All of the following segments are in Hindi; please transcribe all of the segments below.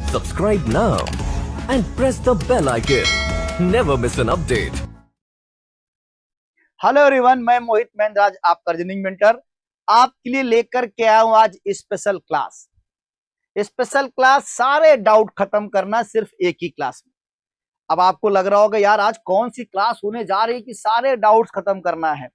Subscribe now and press the bell icon. Never miss an update. Hello everyone, मैं मोहित महेंद्र, आपका रीजनिंग मेंटर आपके लिए लेकर के आया हूं आज स्पेशल क्लास। स्पेशल क्लास, सारे डाउट खत्म करना सिर्फ एक ही क्लास में। अब आपको लग रहा होगा यार आज कौन सी क्लास होने जा रही है कि सारे डाउट्स खत्म करना है।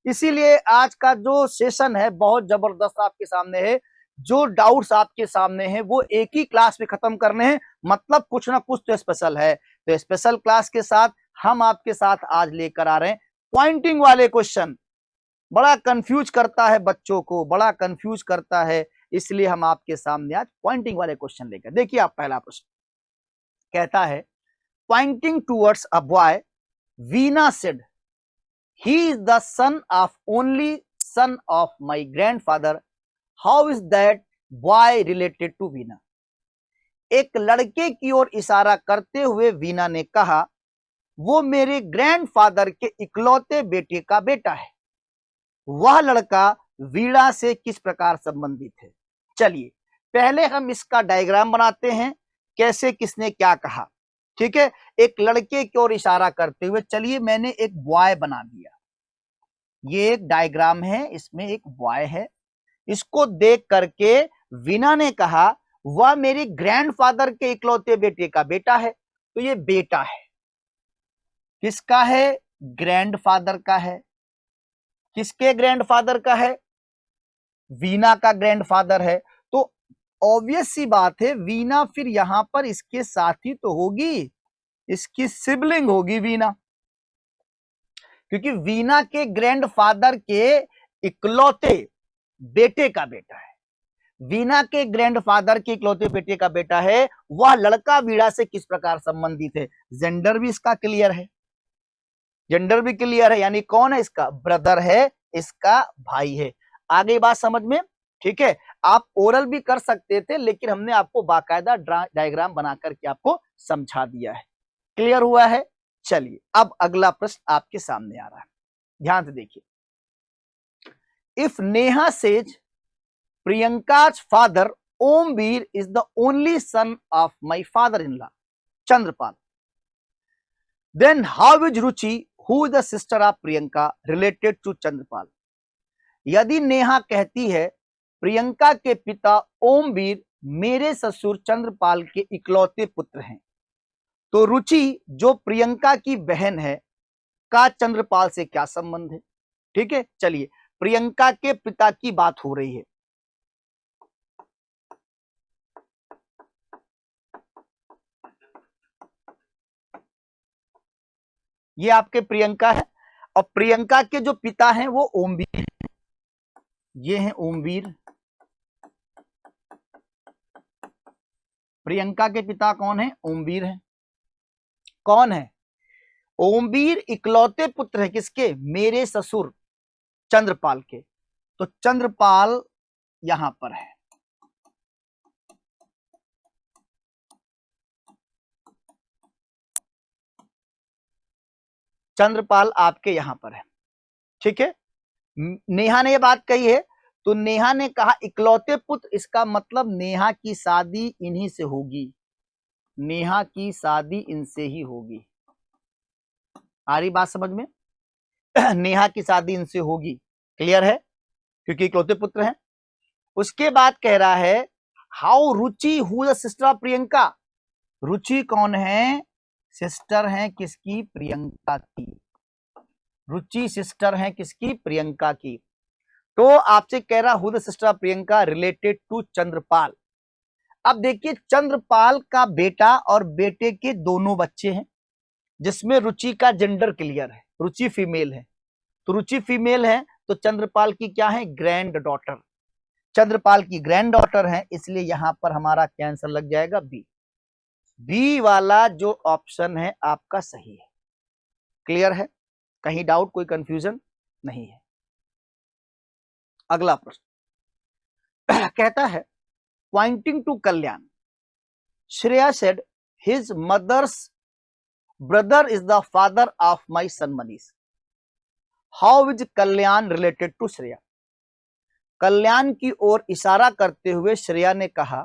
इसीलिए आज का जो सेशन है बहुत जबरदस्त आपके सामने है। जो डाउट्स आपके सामने हैं वो एक ही क्लास में खत्म करने हैं, मतलब कुछ ना कुछ तो स्पेशल है। तो स्पेशल क्लास के साथ हम आपके साथ आज लेकर आ रहे हैं पॉइंटिंग वाले क्वेश्चन। बड़ा कंफ्यूज करता है बच्चों को, बड़ा कंफ्यूज करता है, इसलिए हम आपके सामने आज पॉइंटिंग वाले क्वेश्चन लेकर। देखिए आप, पहला प्रश्न कहता है pointing towards a boy, Veena said he is the son of only son of my grandfather, how is that boy related to Veena. एक लड़के की ओर इशारा करते हुए वीना ने कहा, वो मेरे ग्रैंडफादर के इकलौते बेटे का बेटा है। वह लड़का वीणा से किस प्रकार संबंधित है। चलिए पहले हम इसका डायग्राम बनाते हैं, कैसे किसने क्या कहा। ठीक है, एक लड़के की ओर इशारा करते हुए, चलिए मैंने एक बॉय बना दिया। ये एक डायग्राम है, इसमें एक बॉय है। इसको देख करके वीणा ने कहा वह मेरे ग्रैंडफादर के इकलौते बेटे का बेटा है। तो ये बेटा है, किसका है? ग्रैंडफादर का है। किसके ग्रैंडफादर का है? वीना का ग्रैंडफादर है। तो ऑब्वियस सी बात है, वीना फिर यहां पर इसके साथी तो होगी, इसकी सिबलिंग होगी वीना, क्योंकि वीना के ग्रैंडफादर के इकलौते बेटे का बेटा है। वीना के ग्रैंडफादर के इकलौते बेटे का बेटा है। वह लड़का वीणा से किस प्रकार संबंधित है। जेंडर भी इसका क्लियर है, जेंडर भी क्लियर है, यानी कौन है? इसका ब्रदर है, इसका भाई है। आगे बात समझ में? ठीक है, आप ओरल भी कर सकते थे, लेकिन हमने आपको बाकायदा डायग्राम बना करके आपको समझा दिया है। क्लियर हुआ है? चलिए अब अगला प्रश्न आपके सामने आ रहा है, ध्यान से देखिए। If Neha says Priyanka's father Omveer is the only son of my father-in-law Chandrapal, then how is Ruchi, who is the sister of Priyanka, related to Chandrapal? यदि नेहा कहती है प्रियंका के पिता ओमवीर मेरे ससुर चंद्रपाल के इकलौते पुत्र हैं, तो रुचि जो प्रियंका की बहन है का चंद्रपाल से क्या संबंध है। ठीक है, चलिए प्रियंका के पिता की बात हो रही है। ये आपके प्रियंका है, और प्रियंका के जो पिता हैं वो ओमवीर हैं। ये हैं ओमवीर। प्रियंका के पिता कौन है? ओमवीर हैं। कौन है? ओमवीर इकलौते पुत्र है किसके? मेरे ससुर चंद्रपाल के। तो चंद्रपाल यहां पर है। चंद्रपाल आपके यहां पर है। ठीक है, नेहा ने यह बात कही है, तो नेहा ने कहा इकलौते पुत्र, इसका मतलब नेहा की शादी इन्हीं से होगी। नेहा की शादी इनसे ही होगी। आ रही बात समझ में? नेहा की शादी इनसे होगी। क्लियर है, क्योंकि इकलौते पुत्र हैं। उसके बाद कह रहा है how Ruchi who the sister of Priyanka. Ruchi कौन है? सिस्टर है किसकी? प्रियंका की। रुचि सिस्टर है किसकी? प्रियंका की। तो आपसे कह रहा who the sister of Priyanka related to Chandrapal. अब देखिए चंद्रपाल का बेटा और बेटे के दोनों बच्चे हैं, जिसमें रुचि का जेंडर क्लियर है, रुचि फीमेल है। तो रुचि फीमेल है तो चंद्रपाल की क्या है? Grand daughter. चंद्रपाल की ग्रैंड डॉटर है, इसलिए यहां पर हमारा क्या आंसर लग जाएगा? बी। बी वाला जो ऑप्शन है आपका सही है। क्लियर है? कहीं डाउट, कोई कंफ्यूजन नहीं है। अगला प्रश्न कहता है pointing to Kalyan, Shreya said his mother's brother is the father of my son Manish, how is Kalyan related to Shreya. Kalyan की ओर इशारा करते हुए श्रेया ने कहा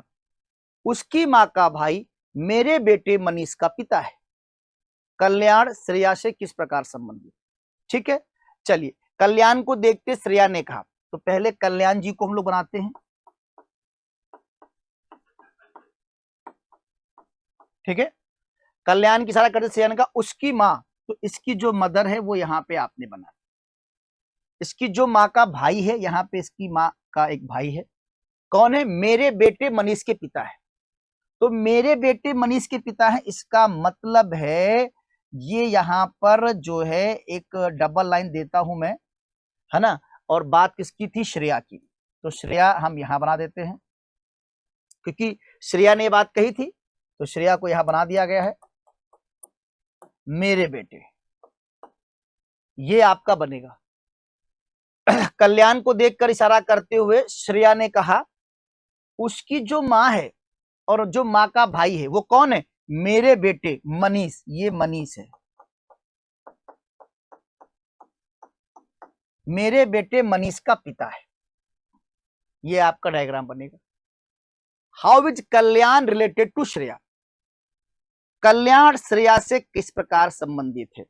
उसकी माँ का भाई मेरे बेटे मनीष का पिता है। कल्याण श्रेया से किस प्रकार संबंधित। ठीक है, चलिए कल्याण को देखते श्रेया ने कहा, तो पहले कल्याण जी को हम लोग बनाते हैं। ठीक है, कल्याण की सारा करते श्रेया ने कहा उसकी माँ, तो इसकी जो मदर है वो यहां पे आपने बना। इसकी जो माँ का भाई है, यहां पे इसकी माँ का एक भाई है, कौन है, मेरे बेटे मनीष के पिता है। तो मेरे बेटे मनीष के पिता है, इसका मतलब है ये यहां पर जो है एक डबल लाइन देता हूं मैं, है ना। और बात किसकी थी, श्रेया की, तो श्रेया हम यहां बना देते हैं, क्योंकि श्रेया ने बात कही थी, तो श्रेया को यहां बना दिया गया है। मेरे बेटे, ये आपका बनेगा। कल्याण को देखकर इशारा करते हुए श्रेया ने कहा उसकी जो माँ है और जो माँ का भाई है वो कौन है, मेरे बेटे मनीष, ये मनीष है, मेरे बेटे मनीष का पिता है। ये आपका डायग्राम बनेगा। How is Kalyan related to Shreya, Kalyan Shreya से किस प्रकार संबंधित है।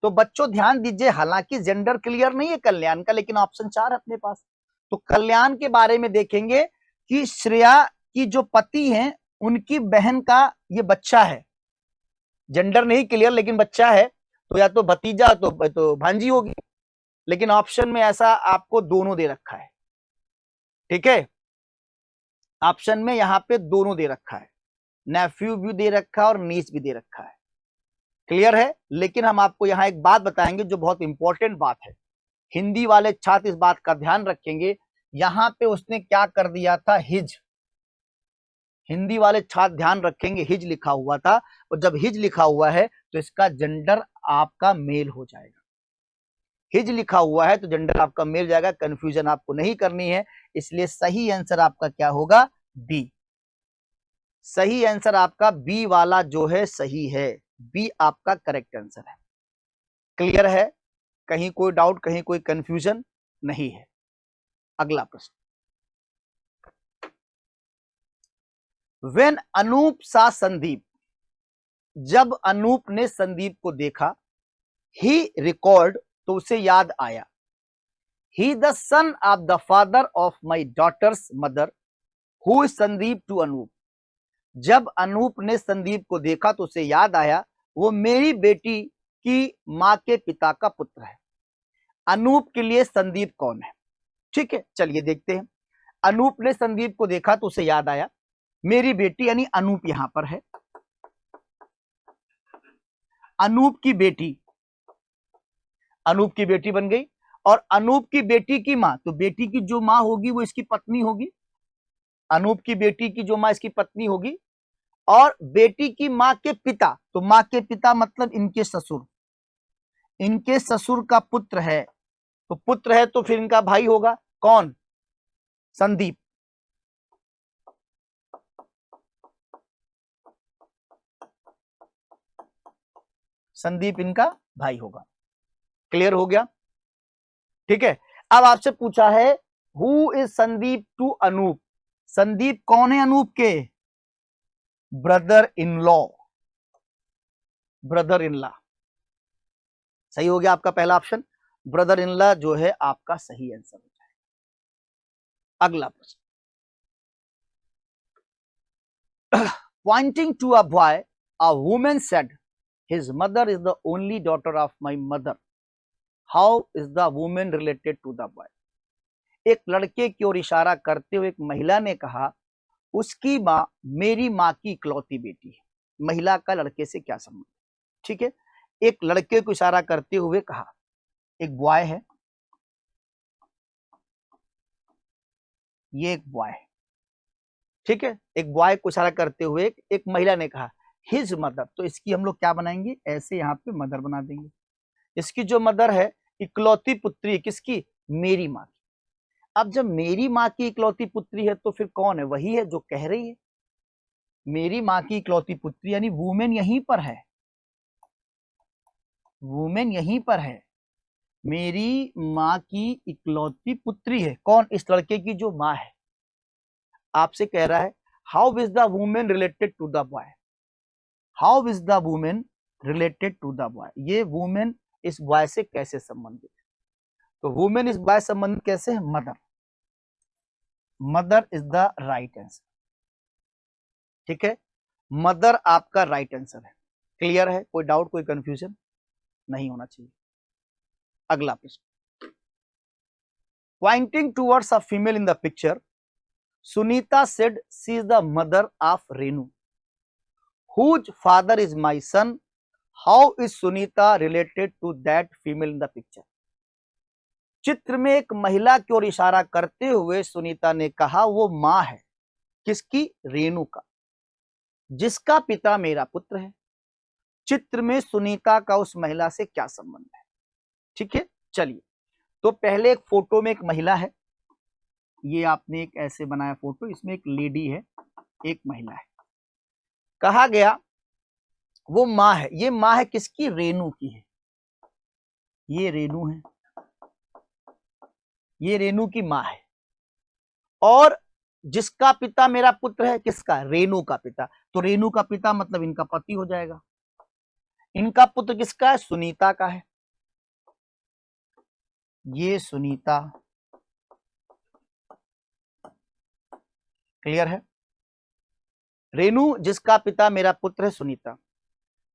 तो बच्चों ध्यान दीजिए, हालांकि जेंडर क्लियर नहीं है कल्याण का, लेकिन ऑप्शन 4 अपने पास। तो कल्याण के बारे में देखेंगे कि श्रेया की जो पति हैं उनकी बहन का ये बच्चा है, जेंडर नहीं क्लियर लेकिन बच्चा है, तो या तो भतीजा तो भांजी होगी, लेकिन ऑप्शन में ऐसा आपको दोनों दे रखा है। ठीक है, ऑप्शन में यहां पे दोनों दे रखा है, नेफ्यू भी दे रखा है और नीस भी दे रखा है। क्लियर है, लेकिन हम आपको यहां एक बात बताएंगे जो बहुत इंपॉर्टेंट बात है, हिंदी वाले छात्र इस बात का ध्यान रखेंगे। यहां पे उसने क्या कर दिया था, हिज, हिंदी वाले छात्र ध्यान रखेंगे, हिज लिखा हुआ था, और जब हिज लिखा हुआ है तो इसका जेंडर आपका मेल हो जाएगा। हिज लिखा हुआ है तो जेंडर आपका मेल जाएगा, कंफ्यूजन आपको नहीं करनी है। इसलिए सही आंसर आपका क्या होगा, बी। सही आंसर आपका बी वाला जो है सही है, बी आपका करेक्ट आंसर है। क्लियर है, कहीं कोई डाउट, कहीं कोई कंफ्यूजन नहीं है। अगला प्रश्न, व्हेन अनूप सा संदीप, जब अनूप ने संदीप को देखा, ही रिकॉर्ड, तो उसे याद आया, he the son of the father of my daughter's mother, who is Sandeep to Anup. जब अनूप ने संदीप को देखा तो उसे याद आया वो मेरी बेटी की मां के पिता का पुत्र है। अनूप के लिए संदीप कौन है। ठीक है, चलिए देखते हैं। अनूप ने संदीप को देखा तो उसे याद आया मेरी बेटी, यानी अनूप यहां पर है, अनूप की बेटी, अनूप की बेटी बन गई। और अनूप की बेटी की मां, तो बेटी की जो मां होगी वो इसकी पत्नी होगी, अनूप की बेटी की जो मां इसकी पत्नी होगी। और बेटी की मां के पिता, तो मां के पिता मतलब इनके ससुर, इनके ससुर का पुत्र है, तो पुत्र है तो फिर इनका भाई होगा कौन, संदीप। संदीप इनका भाई होगा। क्लियर हो गया। ठीक है, अब आपसे पूछा है who is Sandeep to Anoop, Sandeep कौन है अनूप के, brother in law, brother in law. सही हो गया आपका पहला ऑप्शन, ब्रदर इन लॉ जो है आपका सही आंसर हो जाएगा। अगला प्रश्न, pointing to a boy, a woman said his mother is the only daughter of my mother, how is the woman related to the boy. एक लड़के की ओर इशारा करते हुए एक महिला ने कहा उसकी मां मेरी मां की इकलौती बेटी है। महिला का लड़के से क्या संबंध। ठीक है, एक लड़के को इशारा करते हुए कहा, एक बॉय है, ये एक बॉय है। ठीक है, एक बॉय को इशारा करते हुए एक महिला ने कहा हिज मदर, तो इसकी हम लोग क्या बनाएंगे, ऐसे यहां पे मदर बना देंगे। इसकी जो मदर है इकलौती पुत्री, किसकी, मेरी मां की। अब जब मेरी मां की इकलौती पुत्री है तो फिर कौन है, वही है जो कह रही है मेरी मां की इकलौती पुत्री, यानी वुमेन यहीं पर है, वुमेन यहीं पर है, मेरी मां की इकलौती पुत्री है कौन, इस लड़के की जो मां है। आपसे कह रहा है how is the woman related to the boy, how is the woman related to the boy, ये वुमेन इस बॉय से कैसे संबंधित है? तो वुमेन इस बॉय संबंधित कैसे है? Mother, mother is the right answer. ठीक है, मदर आपका राइट आंसर है। क्लियर है? कोई डाउट, कोई कंफ्यूजन नहीं होना चाहिए। अगला प्रश्न, pointing towards a female in the picture, Sunita said she is the mother of Renu, whose father is my son, how is Sunita related to that female in the picture. चित्र में एक महिला की ओर इशारा करते हुए सुनीता ने कहा वो मां है किसकी? रेणु का, जिसका पिता मेरा पुत्र है। चित्र में सुनीता का उस महिला से क्या संबंध है? ठीक है, चलिए, तो पहले एक फोटो में एक महिला है, ये आपने एक ऐसे बनाया फोटो, इसमें एक लेडी है, एक महिला है। कहा गया वो मां है, ये मां है किसकी? रेणु की है। ये रेणु है, ये रेणु की मां है, और जिसका पिता मेरा पुत्र है, किसका? रेणु का पिता। तो रेणु का पिता मतलब इनका पति हो जाएगा। इनका पुत्र किसका है? सुनीता का है। ये सुनीता, क्लियर है? रेणु जिसका पिता मेरा पुत्र है सुनीता।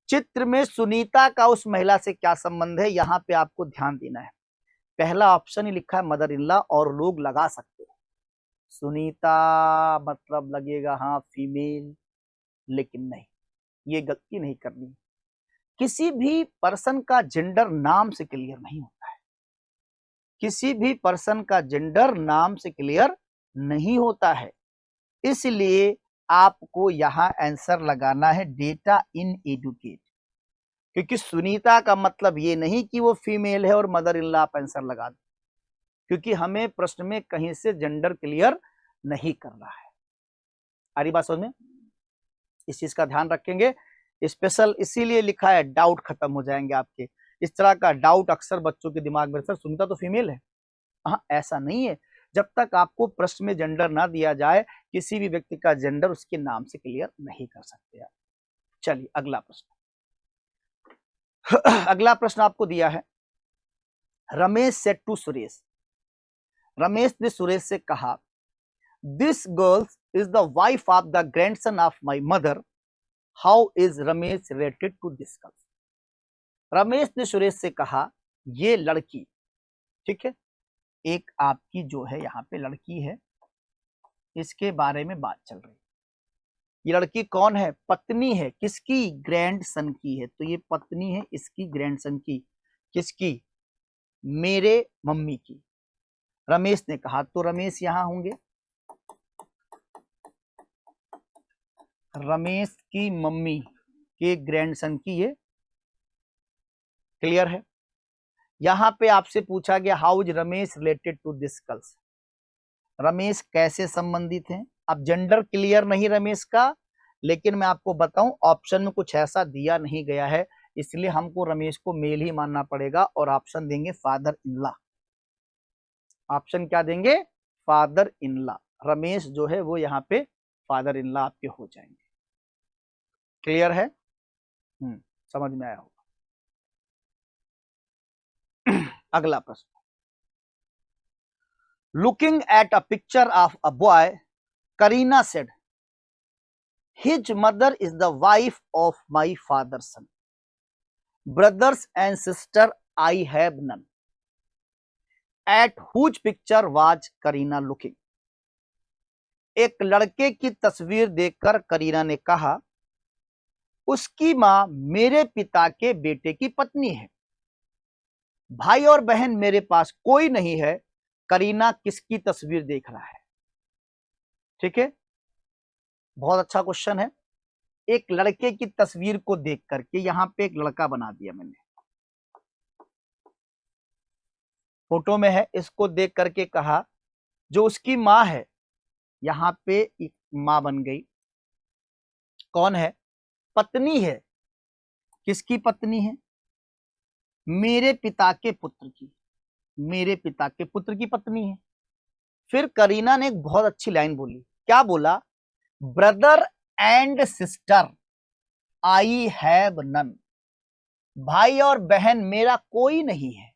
चित्र में सुनीता का उस महिला से क्या संबंध है, यहां पे आपको ध्यान देना है। पहला ऑप्शन ही लिखा है मदर इन लॉ, और लोग लगा सकते हैं सुनीता मतलब लगेगा हाँ फीमेल, लेकिन नहीं, ये गलती नहीं करनी। किसी भी पर्सन का जेंडर नाम से क्लियर नहीं होता है, किसी भी पर्सन का जेंडर नाम से क्लियर नहीं होता है, इसलिए आपको यहां आंसर लगाना है डेटा इन एडुकेट, क्योंकि सुनीता का मतलब ये नहीं कि वो फीमेल है और मदर इन लॉ आप आंसर लगा दो, क्योंकि हमें प्रश्न में कहीं से जेंडर क्लियर नहीं करना है। आ रही बात समझ में? इस चीज का ध्यान रखेंगे। स्पेशल इसीलिए लिखा है, डाउट खत्म हो जाएंगे आपके। इस तरह का डाउट अक्सर बच्चों के दिमाग में, सर सुनीता तो फीमेल है। हाँ, ऐसा नहीं है। जब तक आपको प्रश्न में जेंडर ना दिया जाए, किसी भी व्यक्ति का जेंडर उसके नाम से क्लियर नहीं कर सकते आप। चलिए अगला प्रश्न। अगला प्रश्न आपको दिया है, रमेश सेड टू सुरेश, रमेश ने सुरेश से कहा this girl is the wife of the grandson of my mother, how is Ramesh related to this girl. Ramesh ने सुरेश से कहा ये लड़की, ठीक है, एक आपकी जो है यहाँ पे लड़की है, इसके बारे में बात चल रही है। ये लड़की कौन है? पत्नी है किसकी? ग्रैंडसन की है। तो ये पत्नी है इसकी ग्रैंडसन की, किसकी? मेरे मम्मी की। रमेश ने कहा, तो रमेश यहां होंगे, रमेश की मम्मी के ग्रैंडसन की ये, क्लियर है? यहां पे आपसे पूछा गया how is Ramesh related to this girls, Ramesh कैसे संबंधित हैं। अब जेंडर क्लियर नहीं रमेश का, लेकिन मैं आपको बताऊं ऑप्शन में कुछ ऐसा दिया नहीं गया है, इसलिए हमको रमेश को मेल ही मानना पड़ेगा, और ऑप्शन देंगे फादर इन लॉ। ऑप्शन क्या देंगे? Father in law. रमेश जो है वो यहाँ पे फादर इन लॉ आपके हो जाएंगे। क्लियर है? समझ में आया होगा। अगला प्रश्न, looking at a picture of a boy, Kareena said his mother is the wife of my father's son, brothers and sister I have none, at whose picture was Kareena looking। एक लड़के की तस्वीर देखकर करीना ने कहा उसकी मां मेरे पिता के बेटे की पत्नी है, भाई और बहन मेरे पास कोई नहीं है, करीना किसकी तस्वीर देख रहा है? ठीक है, बहुत अच्छा क्वेश्चन है। एक लड़के की तस्वीर को देख करके यहां पे एक लड़का बना दिया मैंने, फोटो में है, इसको देख करके कहा जो उसकी मां है, यहां पे एक मां बन गई, कौन है? पत्नी है। किसकी पत्नी है? मेरे पिता के पुत्र की, मेरे पिता के पुत्र की पत्नी है। फिर करीना ने एक बहुत अच्छी लाइन बोली, क्या बोला? Brother and sister I have none, भाई और बहन मेरा कोई नहीं है।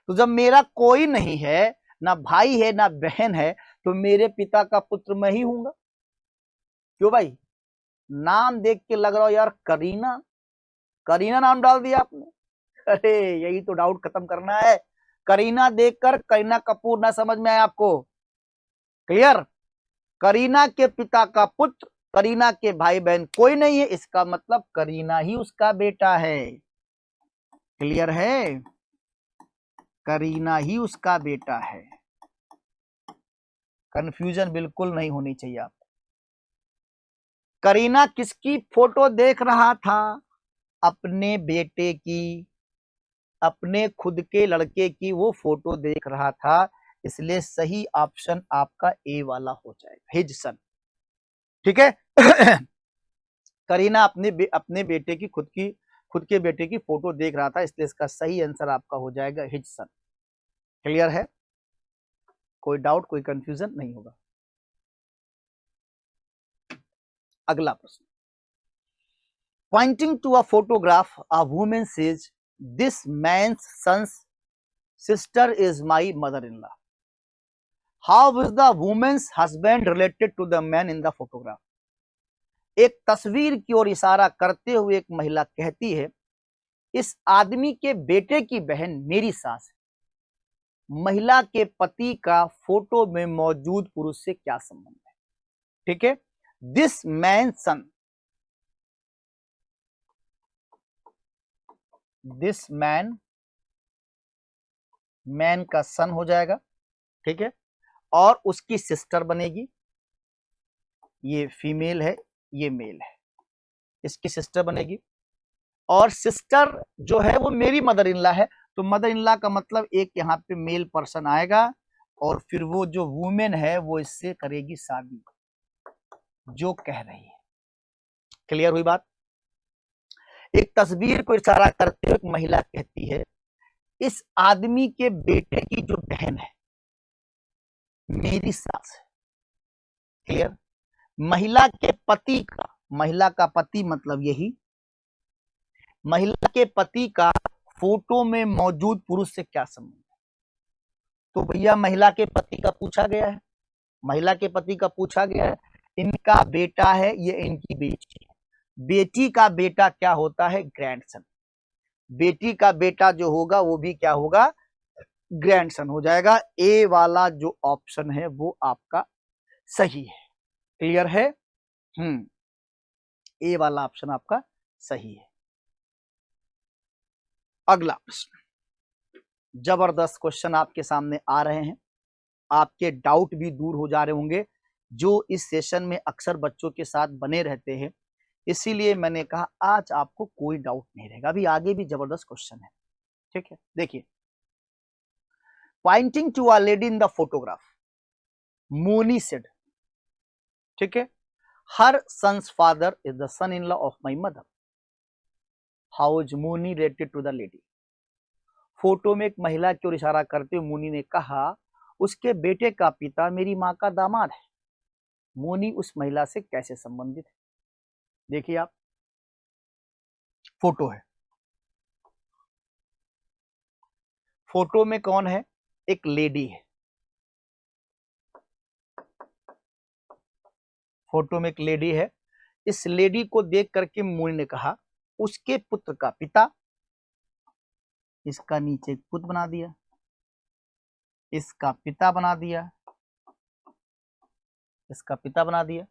तो जब मेरा कोई नहीं है, ना भाई है ना बहन है, तो मेरे पिता का पुत्र मैं ही हूंगा। क्यों भाई? नाम देख के लग रहा हो यार करीना, करीना नाम डाल दिया आपने। अरे यही तो डाउट खत्म करना है। करीना देखकर करीना कपूर ना समझ में आए आपको। क्लियर? करीना के पिता का पुत्र, करीना के भाई बहन कोई नहीं है, इसका मतलब करीना ही उसका बेटा है। क्लियर है? करीना ही उसका बेटा है। कंफ्यूजन बिल्कुल नहीं होनी चाहिए आपको। करीना किसकी फोटो देख रहा था? अपने बेटे की, अपने खुद के लड़के की वो फोटो देख रहा था। इसलिए सही ऑप्शन आपका ए वाला हो जाएगा, हिज सन। ठीक है? करीना अपने बेटे की खुद के बेटे की फोटो देख रहा था, इसलिए इसका सही आंसर आपका हो जाएगा हिज सन। क्लियर है? कोई डाउट, कोई कंफ्यूजन नहीं होगा। अगला प्रश्न, pointing to a photograph a woman says this man's son's sister is my mother in law. How is the woman's husband related to the man in the photograph? एक तस्वीर की ओर इशारा करते हुए एक महिला कहती है, इस आदमी के बेटे की बहन मेरी सास है। महिला के पति का फोटो में मौजूद पुरुष से क्या संबंध है? ठीक है? This man son, this man का सन हो जाएगा। ठीक है? और उसकी सिस्टर बनेगी, ये फीमेल है, ये मेल है, इसकी सिस्टर बनेगी। और सिस्टर जो है वो मेरी मदर इन लॉ है, तो मदर इन लॉ का मतलब एक यहाँ पे मेल पर्सन आएगा, और फिर वो जो वुमेन है वो इससे करेगी शादी, जो कह रही है। क्लियर हुई बात? एक तस्वीर को इशारा करते हुए एक महिला कहती है, इस आदमी के बेटे की जो बहन है मेरी सास है। क्लियर? महिला के पति का, महिला का पति मतलब यही, महिला के पति का फोटो में मौजूद पुरुष से क्या संबंध है? तो भैया महिला के पति का पूछा गया है, महिला के पति का पूछा गया है, इनका बेटा है, ये इनकी बेटी है। बेटी का बेटा क्या होता है? ग्रैंडसन। बेटी का बेटा जो होगा वो भी क्या होगा? ग्रैंडसन हो जाएगा। ए वाला जो ऑप्शन है वो आपका सही है। क्लियर है? ए वाला ऑप्शन आपका सही है। अगला प्रश्न, जबरदस्त क्वेश्चन आपके सामने आ रहे हैं, आपके डाउट भी दूर हो जा रहे होंगे जो इस सेशन में अक्सर बच्चों के साथ बने रहते हैं। इसीलिए मैंने कहा आज आपको कोई डाउट नहीं रहेगा, अभी आगे भी जबरदस्त क्वेश्चन है। ठीक है? देखिए, pointing to a lady in the photograph, Moni said, ठीक है, her son's father is the son in law of my mother. How is Moni related to the lady? Photo में एक महिला की ओर इशारा करते हुए मोनी ने कहा, उसके बेटे का पिता मेरी मां का दामाद है। मोनी उस महिला से कैसे संबंधित है? देखिए आप, फोटो है, फोटो में कौन है? एक लेडी है, फोटो में एक लेडी है। इस लेडी को देख करके मोनी ने कहा, उसके पुत्र का पिता, इसका नीचे एक पुत्र बना दिया, इसका पिता बना दिया, इसका पिता बना दिया।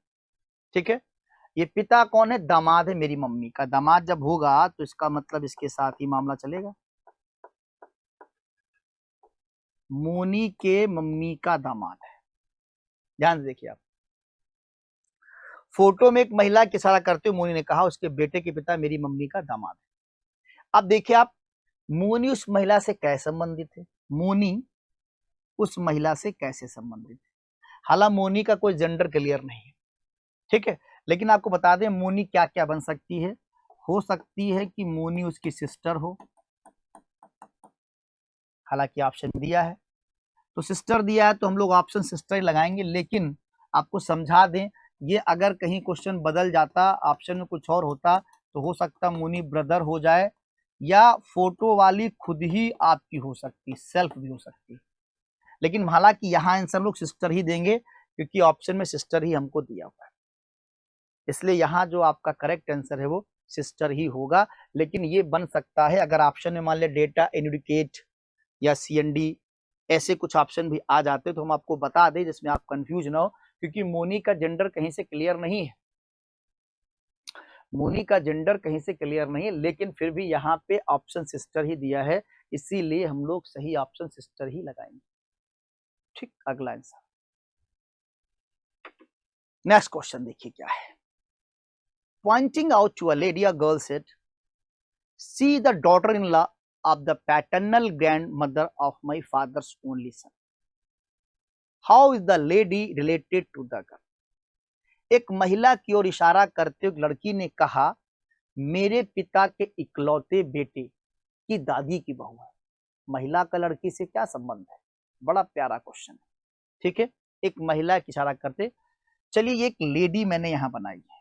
ठीक है? ये पिता कौन है? दामाद है मेरी मम्मी का। दामाद जब होगा तो इसका मतलब इसके साथ ही मामला चलेगा, मोनी के मम्मी का दामाद है। ध्यान से देखिए आप, फोटो में एक महिला की इशारा करते हुए मोनी ने कहा, उसके बेटे के पिता मेरी मम्मी का दामाद है। अब देखिए आप, मोनी उस महिला से कैसे संबंधित है? मोनी उस महिला से कैसे संबंधित है? हालांकि मोनी का कोई जेंडर क्लियर नहीं है, ठीक है, लेकिन आपको बता दें मोनी क्या क्या बन सकती है। हो सकती है कि मोनी उसकी सिस्टर हो, हालांकि ऑप्शन दिया है तो सिस्टर दिया है तो हम लोग ऑप्शन सिस्टर ही लगाएंगे, लेकिन आपको समझा दें ये अगर कहीं क्वेश्चन बदल जाता, ऑप्शन में कुछ और होता, तो हो सकता मुनि ब्रदर हो जाए, या फोटो वाली खुद ही आपकी हो सकती, सेल्फ भी हो सकती। लेकिन हालांकि यहाँ आंसर लोग सिस्टर ही देंगे, क्योंकि ऑप्शन में सिस्टर ही हमको दिया हुआ है, इसलिए यहाँ जो आपका करेक्ट आंसर है वो सिस्टर ही होगा। लेकिन ये बन सकता है अगर ऑप्शन में मान लिया डेटा एडुकेट या सीएनडी ऐसे कुछ ऑप्शन भी आ जाते तो हम आपको बता दें, जिसमें आप कंफ्यूज ना हो, क्योंकि मोनी का जेंडर कहीं से क्लियर नहीं है, मोनी का जेंडर कहीं से क्लियर नहीं है, लेकिन फिर भी यहाँ पे ऑप्शन सिस्टर ही दिया है, इसीलिए हम लोग सही ऑप्शन सिस्टर ही लगाएंगे। ठीक, अगला आंसर। नेक्स्ट क्वेश्चन देखिए क्या है। Pointing out to a lady, a girl said, "See the daughter-in-law of the paternal grandmother of my father's only son. How is the lady related to the girl?" एक महिला की ओर इशारा करते हुए लड़की ने कहा, मेरे पिता के इकलौते बेटे की दादी की बहू है। महिला का लड़की से क्या संबंध है? बड़ा प्यारा क्वेश्चन है। ठीक है, एक महिला की इशारा करते, चलिए एक लेडी मैंने यहां बनाई है,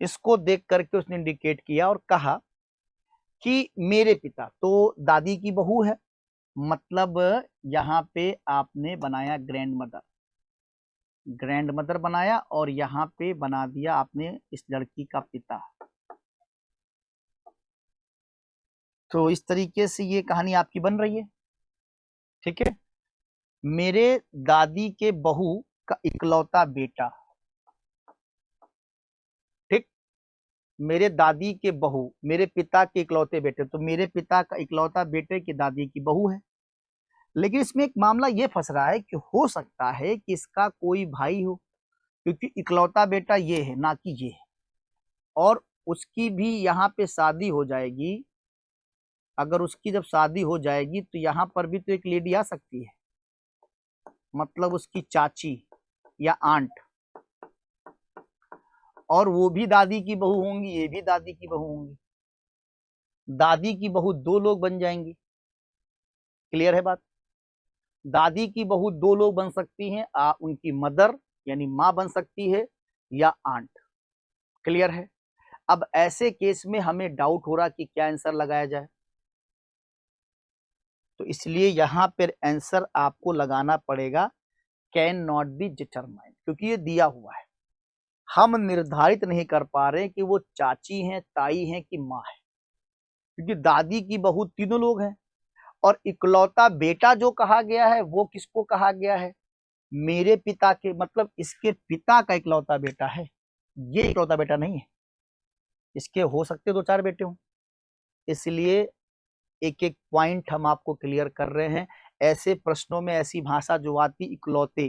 इसको देख करके उसने इंडिकेट किया और कहा कि मेरे पिता, तो दादी की बहू है, मतलब यहाँ पे आपने बनाया ग्रैंड मदर, ग्रैंड मदर बनाया और यहाँ पे बना दिया आपने इस लड़की का पिता। तो इस तरीके से ये कहानी आपकी बन रही है। ठीक है, मेरे दादी के बहू का इकलौता बेटा, ठीक, मेरे दादी के बहू, मेरे पिता के इकलौते बेटे, तो मेरे पिता का इकलौता बेटे की दादी की बहू है। लेकिन इसमें एक मामला ये फंस रहा है कि हो सकता है कि इसका कोई भाई हो, क्योंकि इकलौता बेटा ये है ना कि ये है, और उसकी भी यहाँ पे शादी हो जाएगी। अगर उसकी जब शादी हो जाएगी तो यहाँ पर भी तो एक लेडी आ सकती है, मतलब उसकी चाची या आंट, और वो भी दादी की बहू होंगी, ये भी दादी की बहू होंगी, दादी की बहू दो लोग बन जाएंगी। क्लियर है बात? दादी की बहू दो लोग बन सकती हैं, उनकी मदर यानी माँ बन सकती है, या आंट। क्लियर है? अब ऐसे केस में हमें डाउट हो रहा कि क्या आंसर लगाया जाए, तो इसलिए यहां पर आंसर आपको लगाना पड़ेगा कैन नॉट बी डिटरमाइंड, क्योंकि ये दिया हुआ है, हम निर्धारित नहीं कर पा रहे कि वो चाची हैं, ताई हैं कि माँ है, क्योंकि दादी की बहू तीनों लोग हैं। और इकलौता बेटा जो कहा गया है वो किसको कहा गया है? मेरे पिता के, मतलब इसके पिता का इकलौता बेटा है, ये इकलौता बेटा नहीं है, इसके हो सकते दो चार बेटे हों। इसलिए एक एक पॉइंट हम आपको क्लियर कर रहे हैं। ऐसे प्रश्नों में ऐसी भाषा जो आती इकलौते,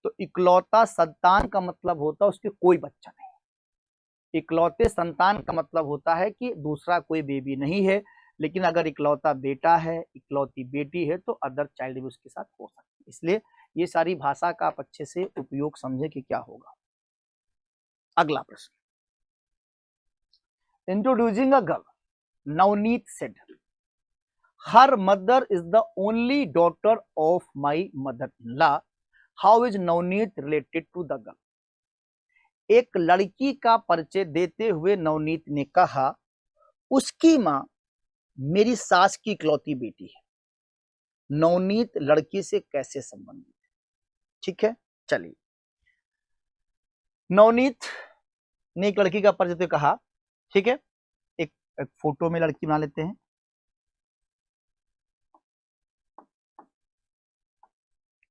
तो इकलौता संतान का मतलब होता है उसके कोई बच्चा नहीं, इकलौते संतान का मतलब होता है कि दूसरा कोई बेबी नहीं है। लेकिन अगर इकलौता बेटा है, इकलौती बेटी है, तो अदर चाइल्ड भी उसके साथ हो सकती है। इसलिए ये सारी भाषा का आप अच्छे से उपयोग समझे कि क्या होगा। अगला प्रश्न, introducing a girl, Navneet said, her mother is the only daughter of my mother in law, how is Navneet related to the girl? एक लड़की का परिचय देते हुए नवनीत ने कहा, उसकी मां मेरी सास की इकलौती बेटी है। नवनीत लड़की से कैसे संबंधित है? ठीक है, चलिए, नवनीत ने एक लड़की का परिचय देते कहा, ठीक है, एक फोटो में लड़की बना लेते हैं,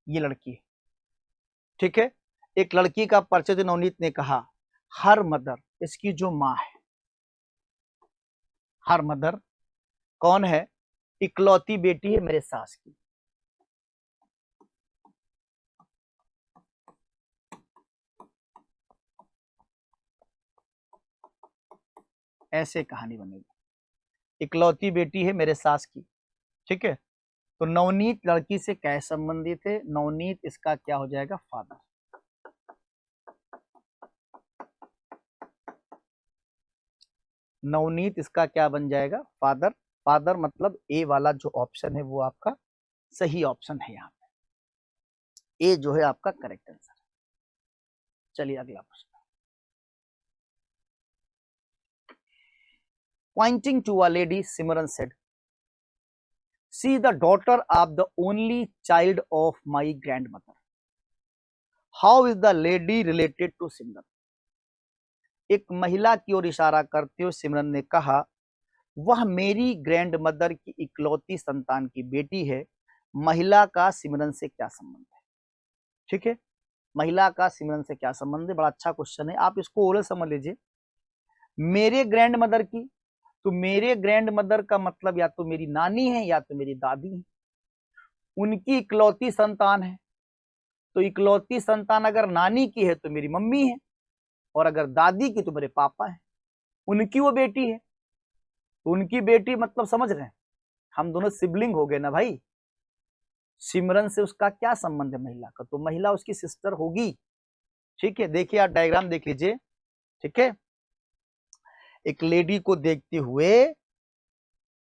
ये लड़की है, ठीक है, एक लड़की का परिचय नवनीत ने कहा, हर मदर, इसकी जो मां है, हर मदर कौन है? इकलौती बेटी है मेरे सास की। ऐसे कहानी बनेगी, इकलौती बेटी है मेरे सास की। ठीक है, तो नवनीत लड़की से क्या संबंधित है? नवनीत इसका क्या हो जाएगा? फादर। नवनीत इसका क्या बन जाएगा? फादर। फादर मतलब ए वाला जो ऑप्शन है वो आपका सही ऑप्शन है यहाँ पे। ए जो है आपका करेक्ट आंसर। चलिए अगला प्रश्न। Pointing to a lady, Simran said, "She is the daughter of the only child of my grandmother. How is the lady related to Simran?" एक महिला की ओर इशारा करते हुए सिमरन ने कहा, वह मेरी ग्रैंड मदर की इकलौती संतान की बेटी है। महिला का सिमरन से क्या संबंध है? ठीक है, महिला का सिमरन से क्या संबंध है? बड़ा अच्छा क्वेश्चन है, आप इसको ओरल समझ लीजिए। मेरे ग्रैंड मदर की, तो मेरे ग्रैंड मदर का मतलब या तो मेरी नानी है या तो मेरी दादी है। उनकी इकलौती संतान है, तो इकलौती संतान अगर नानी की है तो मेरी मम्मी है, और अगर दादी की तो मेरे पापा है। उनकी वो बेटी है, तो उनकी बेटी मतलब समझ रहे हैं, हम दोनों सिबलिंग हो गए ना भाई। सिमरन से उसका क्या संबंध है महिला का? तो महिला उसकी सिस्टर होगी। ठीक है, देखिए आप डायग्राम देख लीजिए। ठीक है, एक लेडी को देखते हुए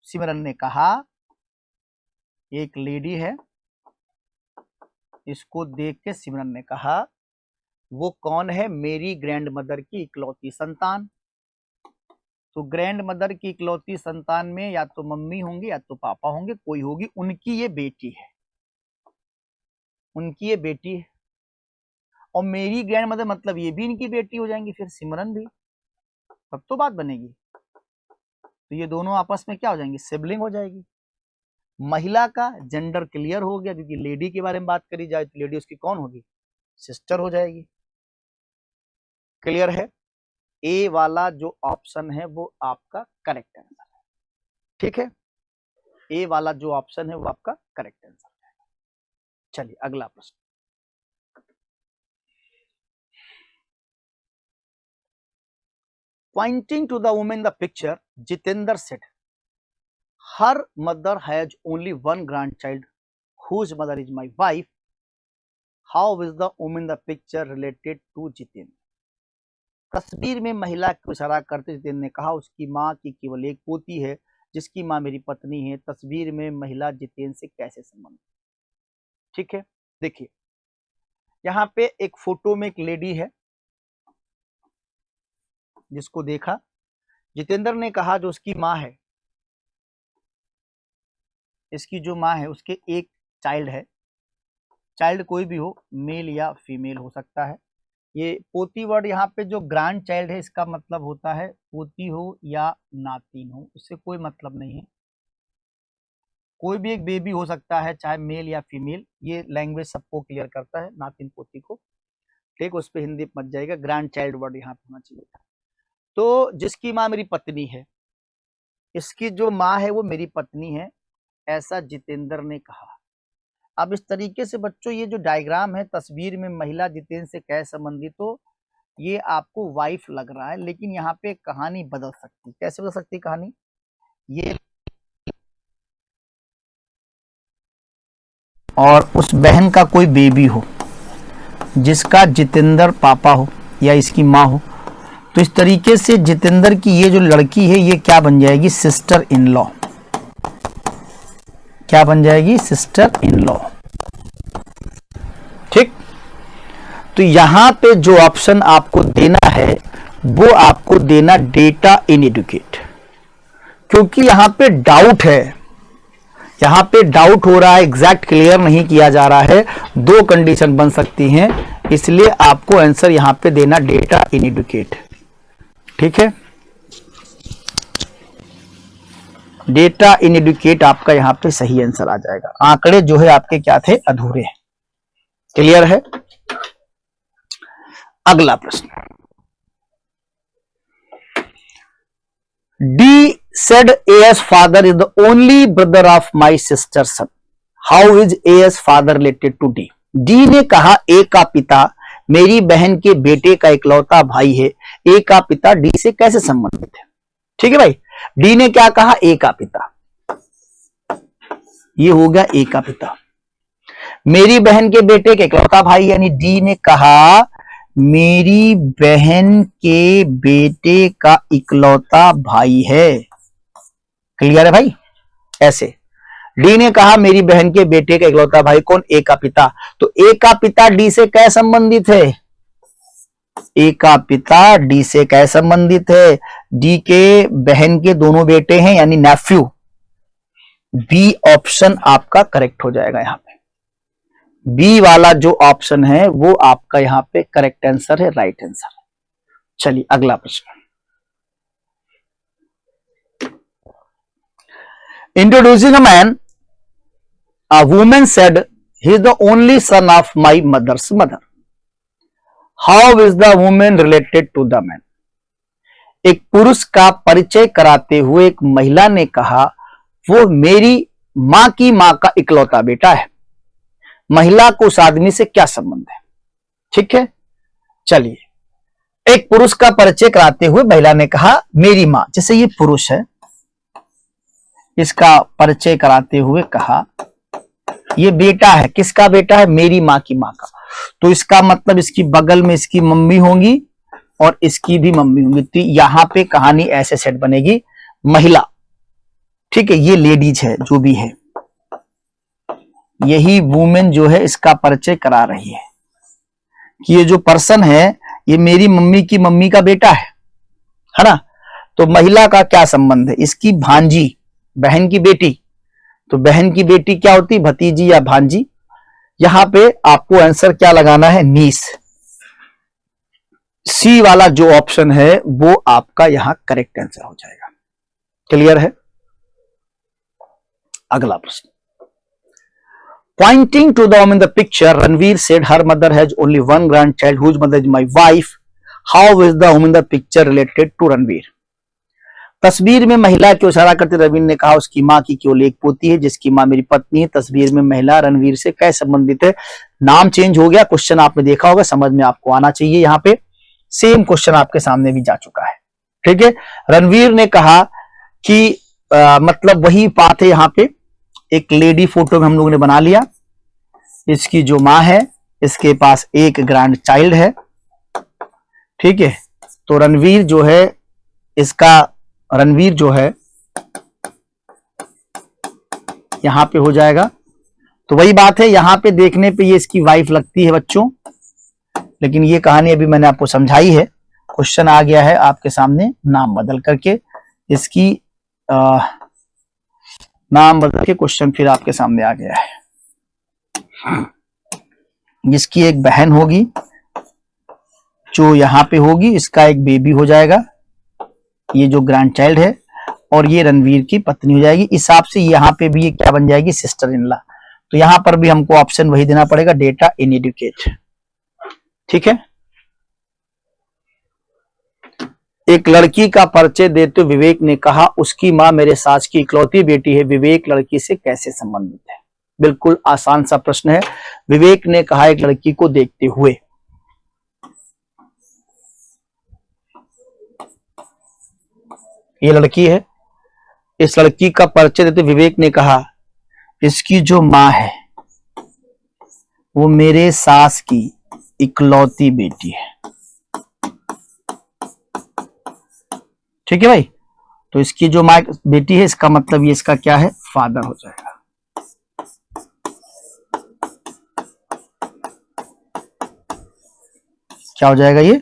सिमरन ने कहा, एक लेडी है, इसको देख के सिमरन ने कहा वो कौन है? मेरी ग्रैंड मदर की इकलौती संतान। तो ग्रैंड मदर की इकलौती संतान में या तो मम्मी होंगे या तो पापा होंगे, कोई होगी, उनकी ये बेटी है, उनकी ये बेटी है। और मेरी ग्रैंड मदर मतलब ये भी इनकी बेटी हो जाएंगी, फिर सिमरन भी, तब तो बात बनेगी। तो ये दोनों आपस में क्या हो जाएंगे? सिबलिंग हो जाएगी। महिला का जेंडर क्लियर हो गया, क्योंकि लेडी के बारे में बात करी जाए तो लेडी उसकी कौन होगी? सिस्टर हो जाएगी। क्लियर है? ए वाला जो ऑप्शन है वो आपका करेक्ट आंसर है। ठीक है, ए वाला जो ऑप्शन है वो आपका करेक्ट आंसर है। चलिए अगला प्रश्न। Pointing to the woman in the picture, Jitendra said, "Her mother has only one grandchild, whose mother is my wife. How is the woman in the picture related to Jitendra?" तस्वीर में महिला को इशारा करते जितेंद्र ने कहा, उसकी माँ की केवल एक पोती है, जिसकी माँ मेरी पत्नी है। तस्वीर में महिला जितेंद्र से कैसे संबंधित? ठीक है, देखिए यहाँ पे एक फोटो में एक लेडी है, जिसको देखा जितेंद्र ने कहा जो उसकी माँ है, इसकी जो माँ है उसके एक चाइल्ड है। चाइल्ड कोई भी हो, मेल या फीमेल हो सकता है। ये पोती वर्ड यहाँ पे जो ग्रैंड चाइल्ड है, इसका मतलब होता है पोती हो या नातिन हो, उससे कोई मतलब नहीं है। कोई भी एक बेबी हो सकता है, चाहे मेल या फीमेल, ये लैंग्वेज सबको क्लियर करता है, नातिन पोती को। ठीक, उस पर हिंदी मत जाएगा, ग्रैंड चाइल्ड वर्ड यहाँ पे होना चाहिए था। तो जिसकी माँ मेरी पत्नी है, इसकी जो माँ है वो मेरी पत्नी है, ऐसा जितेंद्र ने कहा। अब इस तरीके से बच्चों ये जो डायग्राम है, तस्वीर में महिला जितेंद्र से कैसे संबंधित, तो ये आपको वाइफ लग रहा है, लेकिन यहाँ पे कहानी बदल सकती। कैसे बदल सकती कहानी? ये और उस बहन का कोई बेबी हो जिसका जितेंद्र पापा हो या इसकी माँ हो, तो इस तरीके से जितेंद्र की ये जो लड़की है ये क्या बन जाएगी? Sister in law. क्या बन जाएगी? Sister in law. ठीक, तो यहां पे जो ऑप्शन आपको देना है वो आपको देना डेटा इन एडुकेट, क्योंकि यहां पे डाउट है, यहां पे डाउट हो रहा है, एग्जैक्ट क्लियर नहीं किया जा रहा है, दो कंडीशन बन सकती हैं, इसलिए आपको आंसर यहां पे देना डेटा इन एडुकेट। ठीक है, डेटा इन एडुकेट आपका यहां पे सही आंसर आ जाएगा। आंकड़े जो है आपके क्या थे? अधूरे। क्लियर है? अगला प्रश्न। D said A.S. father is the only brother of my sister's son. How is A.S. father related to D? D ने कहा A का पिता मेरी बहन के बेटे का इकलौता भाई है। A का पिता D से कैसे संबंधित है? ठीक है भाई, D ने क्या कहा? A का पिता, ये हो गया A का पिता। मेरी बहन के बेटे का इकलौता भाई, यानी D ने कहा मेरी बहन के बेटे का इकलौता भाई है। क्लियर है भाई? ऐसे डी ने कहा मेरी बहन के बेटे का इकलौता भाई कौन? ए का पिता। तो ए का पिता डी से क्या संबंधित है? ए का पिता डी से क्या संबंधित है? डी के बहन के दोनों बेटे हैं यानी नेफ्यू। बी ऑप्शन आपका करेक्ट हो जाएगा। यहां पे बी वाला जो ऑप्शन है वो आपका यहां पे करेक्ट आंसर है, राइट आंसर। चलिए अगला प्रश्न। Introducing a man, a woman said, he is the only son of my mother's mother. How is the woman related to the man? एक पुरुष का परिचय कराते हुए एक महिला ने कहा वो मेरी मां की मां का इकलौता बेटा है। महिला को उस आदमी से क्या संबंध है? ठीक है, चलिए। एक पुरुष का परिचय कराते हुए महिला ने कहा मेरी मां, जैसे ये पुरुष है, इसका परिचय कराते हुए कहा ये बेटा है। किसका बेटा है? मेरी मां की मां का। तो इसका मतलब इसकी बगल में इसकी मम्मी होंगी और इसकी भी मम्मी होंगी। तो यहां पे कहानी ऐसे सेट बनेगी, महिला, ठीक है, ये लेडीज है जो भी है, यही वुमेन जो है इसका परिचय करा रही है कि ये जो पर्सन है ये मेरी मम्मी की मम्मी का बेटा है ना। तो महिला का क्या संबंध है? इसकी भांजी, बहन की बेटी। तो बहन की बेटी क्या होती? भतीजी या भांजी। यहां पे आपको आंसर क्या लगाना है? नीस। सी वाला जो ऑप्शन है वो आपका यहां करेक्ट आंसर हो जाएगा। क्लियर है? अगला प्रश्न। Pointing to the woman in the picture, Ranveer said her mother has only one grandchild whose mother is my wife. How is the woman in the picture related to Ranveer? तस्वीर में महिला को इशारा करते रवीर ने कहा उसकी मां की केवल एक पोती है जिसकी मां मेरी पत्नी है। तस्वीर में महिला रणवीर से कैसे संबंधित है? नाम चेंज हो गया, क्वेश्चन आपने देखा होगा, समझ में आपको आना चाहिए। यहाँ पे सेम क्वेश्चन आपके सामने भी जा चुका है, ठीक है। रणवीर ने कहा कि मतलब वही बात है। यहाँ पे एक लेडी फोटो में हम लोगों ने बना लिया, इसकी जो मां है इसके पास एक ग्रैंड चाइल्ड है, ठीक है। तो रणवीर जो है इसका, रणवीर जो है यहां पे हो जाएगा। तो वही बात है, यहां पे देखने पे ये इसकी वाइफ लगती है बच्चों, लेकिन ये कहानी अभी मैंने आपको समझाई है। क्वेश्चन आ गया है आपके सामने नाम बदल करके, इसकी नाम बदल के क्वेश्चन फिर आपके सामने आ गया है। जिसकी एक बहन होगी जो यहाँ पे होगी, इसका एक बेबी हो जाएगा, ये जो ग्रैंड चाइल्ड है, और ये रणवीर की पत्नी हो जाएगी। इस हिसाब से यहाँ पे भी ये क्या बन जाएगी? Sister in law. तो यहाँ पर भी हमको ऑप्शन वही देना पड़ेगा, डेटा इनएडुकेट, ठीक है। एक लड़की का परिचय देते विवेक ने कहा उसकी मां मेरे सास की इकलौती बेटी है। विवेक लड़की से कैसे संबंधित है? बिल्कुल आसान सा प्रश्न है। विवेक ने कहा एक लड़की को देखते हुए, ये लड़की है, इस लड़की का परिचय देते विवेक ने कहा इसकी जो मां है वो मेरे सास की इकलौती बेटी है, ठीक है भाई। तो इसकी जो मां बेटी है, इसका मतलब ये इसका क्या है? फादर हो जाएगा। क्या हो जाएगा? ये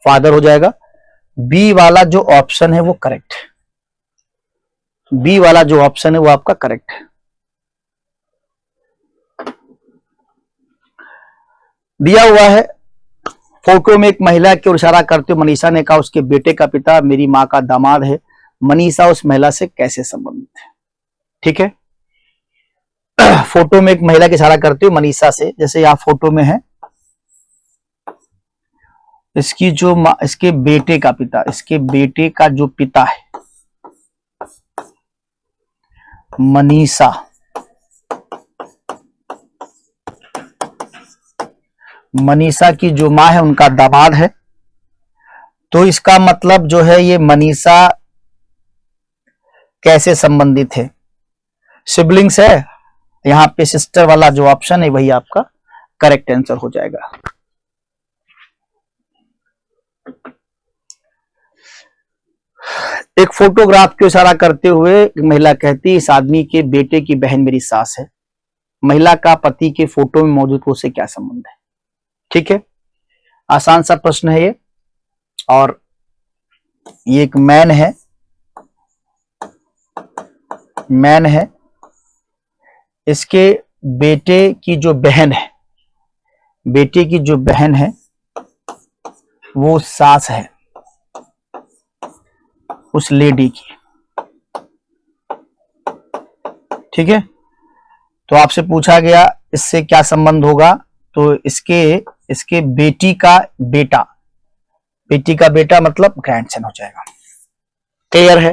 फादर हो जाएगा। बी वाला जो ऑप्शन है वो करेक्ट, बी वाला जो ऑप्शन है वो आपका करेक्ट है। दिया हुआ है फोटो में एक महिला की ओर इशारा करते हुए मनीषा ने कहा उसके बेटे का पिता मेरी मां का दामाद है। मनीषा उस महिला से कैसे संबंधित है? ठीक है। फोटो में एक महिला की इशारा करते हुए मनीषा से, जैसे यहां फोटो में है, इसकी जो मां, इसके बेटे का पिता, इसके बेटे का जो पिता है मनीषा, मनीषा की जो मां है उनका दामाद है। तो इसका मतलब जो है ये मनीषा कैसे संबंधित है? सिबलिंग्स है। यहां पे सिस्टर वाला जो ऑप्शन है वही आपका करेक्ट आंसर हो जाएगा। एक फोटोग्राफ को इशारा करते हुए महिला कहती, इस आदमी के बेटे की बहन मेरी सास है। महिला का पति के फोटो में मौजूद हो से क्या संबंध है? ठीक है, आसान सा प्रश्न है ये। और ये एक मैन है, इसके बेटे की जो बहन है वो सास है उस लेडी की। ठीक है, तो आपसे पूछा गया इससे क्या संबंध होगा, तो इसके बेटी का बेटा मतलब ग्रैंडसन हो जाएगा। क्लियर है?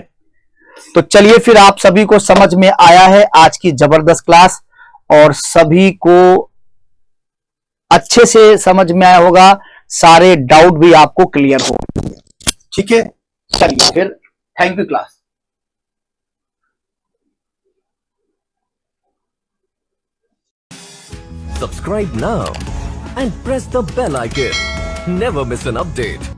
तो चलिए फिर, आप सभी को समझ में आया है आज की जबरदस्त क्लास, और सभी को अच्छे से समझ में आया होगा, सारे डाउट भी आपको क्लियर हो। ठीक है, चलिए फिर, thank you class. Subscribe now and press the bell icon. Never miss an update.